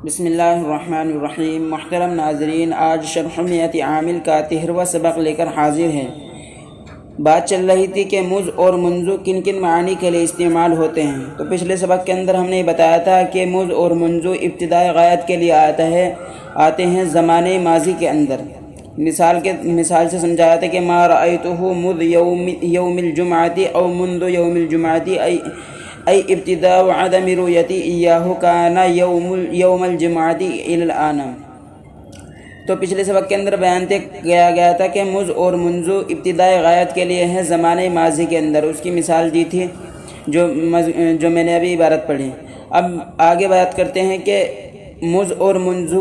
بسم اللہ الرحمن الرحیم۔ محترم ناظرین، آج شرح میت عامل کا 13واں سبق لے کر حاضر ہیں۔ بات چل رہی تھی کہ مز اور منذ کن کن معانی کے لیے استعمال ہوتے ہیں۔ تو پچھلے سبق کے اندر ہم نے بتایا تھا کہ مز اور منذ ابتدائی غایت کے لیے آتے ہیں زمانے ماضی کے اندر۔ مثال سے سمجھایا تھا کہ ما رأیتہ مذ یوم الجمعۃ او منذ یوم الجمعۃ ای ابتداء عدم رؤیتی ایاہ کان یوم الجمعۃ الی الآن۔ تو پچھلے سبق کے اندر بیان کیا گیا تھا کہ مز اور منذ ابتدائی غایت کے لیے ہے زمانے ماضی کے اندر۔ اس کی مثال دی تھی جو میں نے ابھی عبارت پڑھی۔ اب آگے بات کرتے ہیں کہ مز اور منذ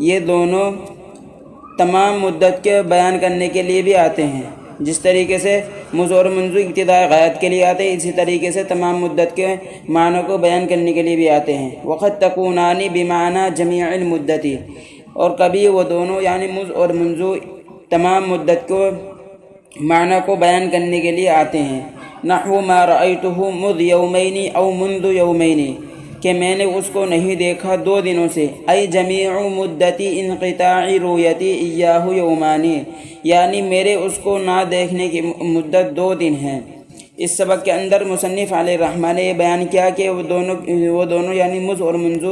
یہ دونوں تمام مدت کے بیان کرنے کے لیے بھی آتے ہیں۔ جس طریقے سے مز اور منذ ابتدائی غایت کے لیے آتے ہیں، اسی طریقے سے تمام مدت کے معنوں کو بیان کرنے کے لیے بھی آتے ہیں۔ وقت تکونان بمعنی جمیع المدت، اور کبھی وہ دونوں یعنی مز اور منذ تمام مدت کو معنی کو بیان کرنے کے لیے آتے ہیں۔ نحو ما رأیتہ مذ یومین او منذ یومین، کہ میں نے اس کو نہیں دیکھا 2 دنوں سے۔ ای جمیع مدت انقطاع رؤیتی ایاہ یومانی، یعنی میرے اس کو نہ دیکھنے کی مدت 2 دن ہیں۔ اس سبق کے اندر مصنف علیہ الرحمہ نے یہ بیان کیا کہ وہ دونوں یعنی مز اور منذ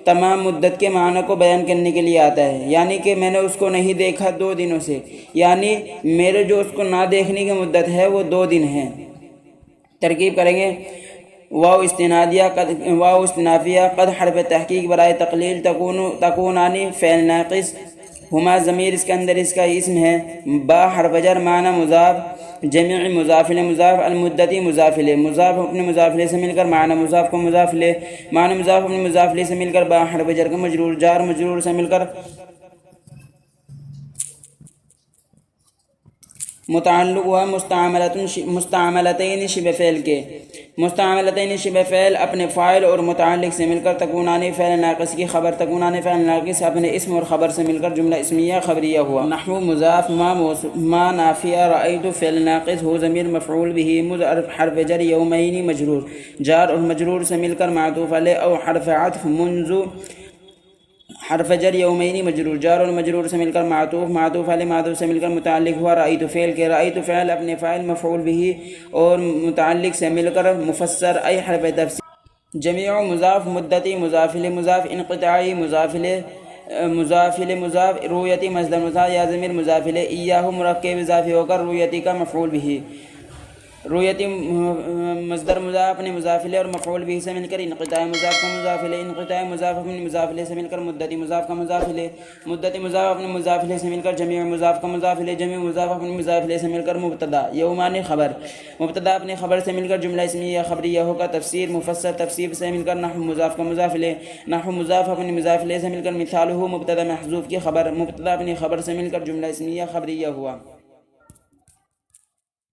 تمام مدت کے معنی کو بیان کرنے کے لیے آتا ہے، یعنی کہ میں نے اس کو نہیں دیکھا 2 دنوں سے، یعنی میرے جو اس کو نہ دیکھنے کی مدت ہے وہ 2 دن ہیں۔ ترکیب کریں گے: واو استنافیہ قد حرف تحقیق برائے تقلیل تکونانی فعل ناقص، ہما ضمیر اس کے اندر اس کا اسم ہے، با حرف جر معنی مضاف، جمع مضاف الیہ مضاف، المدتی مضاف الیہ، مضاف اپنے مضاف الیہ سے مل کر معنی مضاف کو مضاف الیہ، معنی مضاف اپنے مضاف الیہ سے مل کر با حرف جر کا مجرور، جار مجرور سے مل کر متعلق ہوا مستعملتین شبہ فعل کے، مستعملتین شبہ فعل اپنے فاعل اور متعلق سے مل کر تکونانی فعل ناقص کی خبر، تکونانی فعل ناقص اپنے اسم اور خبر سے مل کر جملہ اسمیہ خبریہ ہوا۔ نحو مضاف ما نافیہ رأیت فعل ناقص ہو ضمیر مفعول به، مذ حرف جر یومین مجرور، جار اور مجرور سے مل کر معطوف علیہ، او حرف عطف منذ حرف جر یومین مجرور، جار اور مجرور سے مل کر معطوف علیہ، معطوف سے مل کر متعلق ہوا رأیت فعل کے، رأیت فعل اپنے فاعل مفعول به اور متعلق سے مل کر مفسر ای حرف تفسیر، جمیع مضاف، مدتی مضاف الیہ مضاف، انقطاعی مضاف الیہ مضاف، رؤیتی مصدر مضاف یا ضمیر مضاف الیہ، ایاہ مرکب اضافی ہو کر رؤیتی کا مفعول به، رؤیتی مصدر مضاف اپنے مضاف الیہ اور مفعول به سے مل کر انقطاع مضاف کا مضاف الیہ، انقطاع مضاف اپنے مضاف الیہ سے مل کر مدتی مضاف کا مضاف الیہ، مدتی مضاف اپنے مضاف الیہ سے مل کر جمیع مضاف کا مضاف الیہ، جمیع مضاف اپنے مضاف الیہ سے مل کر مبتدا یومانی خبر، مبتدا اپنے خبر سے مل کر جملہ اسمیہ خبریہ ہو کر تفسیر، مفسر تفسیر سے مل کر نحو مضاف کا مضاف الیہ، نحو مضاف اپنے مضاف الیہ سے مل کر مثالہ مبتدا محذوف کی خبر، مبتدا اپنی خبر سے مل کر جملہ اسمیہ خبریہ ہوا۔